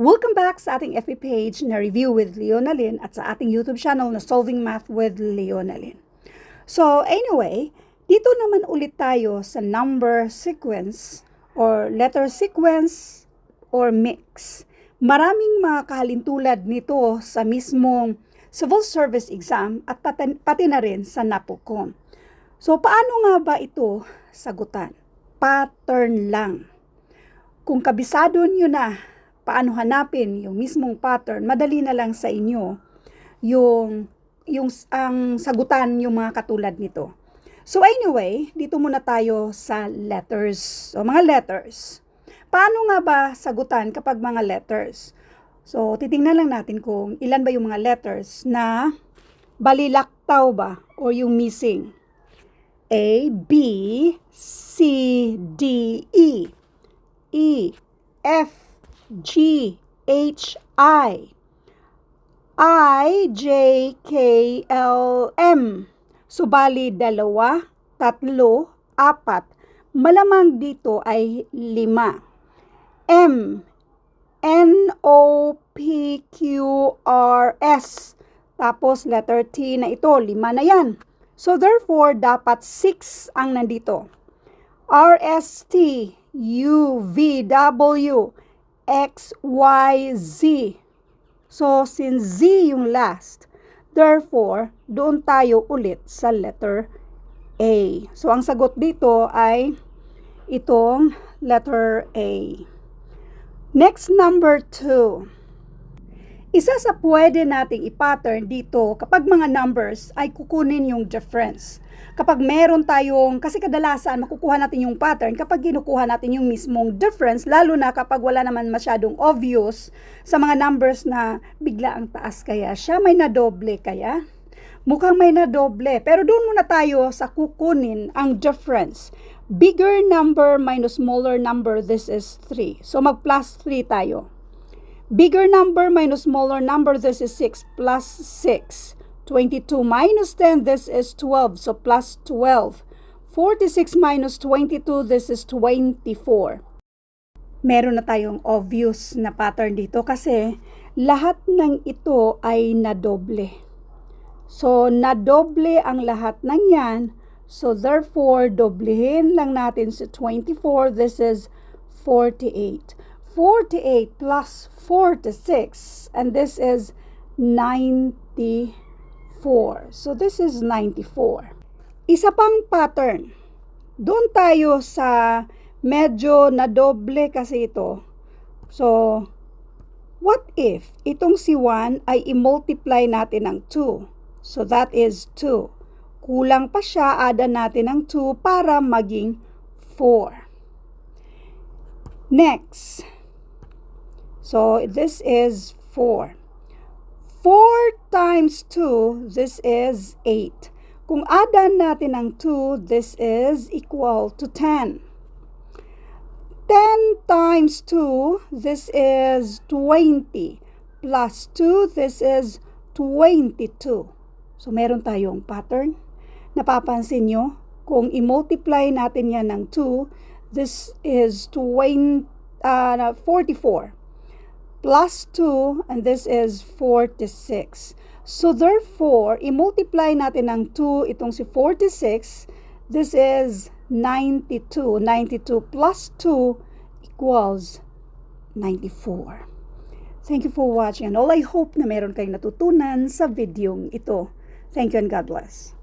Welcome back sa ating FB page na Review with Leonalyn at sa ating YouTube channel na Solving Math with Leonalyn. So anyway, dito naman ulit tayo sa number sequence or letter sequence or mix. Maraming mga kahalintulad nito sa mismong civil service exam at pati na rin sa NAPOCON. So paano nga ba ito sagutan? Pattern lang. Kung kabisado nyo na paano hanapin yung mismong pattern, madali na lang sa inyo ang sagutan yung mga katulad nito. So anyway, dito muna tayo sa letters. So mga letters. Paano nga ba sagutan kapag mga letters? So titingnan lang natin kung ilan ba yung mga letters na balilaktaw ba o yung missing. A, B, C, D, E, E, F, G, H, I, J, K, L, M. So, bali, 2, 3, 4. Malamang dito ay 5. M, N, O, P, Q, R, S. Tapos, letter T na ito. 5 na yan. So, therefore, dapat 6 ang nandito. R, S, T, U, V, W, X, Y, Z. So, since Z yung last, therefore, doon tayo ulit sa letter A. So, ang sagot dito ay itong letter A. Next, number 2. Isa sa pwede nating i-pattern dito kapag mga numbers ay kukunin yung difference. Kapag meron tayong, kasi kadalasan makukuha natin yung pattern kapag kinukuha natin yung mismong difference, lalo na kapag wala naman masyadong obvious sa mga numbers na bigla ang taas kaya siya, may nadoble kaya. Mukhang may nadoble, pero doon muna tayo sa kukunin ang difference. Bigger number minus smaller number, this is 3. So mag plus 3 tayo. Bigger number minus smaller number, this is 6 plus 6. 22 minus 10, this is 12, so plus 12. 46 minus 22, this is 24. Meron na tayong obvious na pattern dito kasi lahat ng ito ay nadoble. So, nadoble ang lahat ng yan. So, therefore, doblehin lang natin sa 24, this is 48. 48 plus 46, and this is 94. So, this is 94. Isa pang pattern. Doon tayo sa medyo nadoble kasi ito. So, what if itong si 1 ay i-multiply natin ng 2? So, that is 2. Kulang pa siya, add natin ng 2 para maging 4. Next. So, this is 4. 4 times 2, this is 8. Kung add natin ang 2, this is equal to 10. 10 times 2, this is 20. Plus 2, this is 22. So, meron tayong pattern. Napapansin nyo, kung i-multiply natin yan ng 2, this is 44. Plus 2, and this is 46. So, therefore, i-multiply natin ng 2, itong si 46, this is 92. 92 plus 2 equals 94. Thank you for watching, and all I hope na meron kayong natutunan sa videong ito. Thank you and God bless.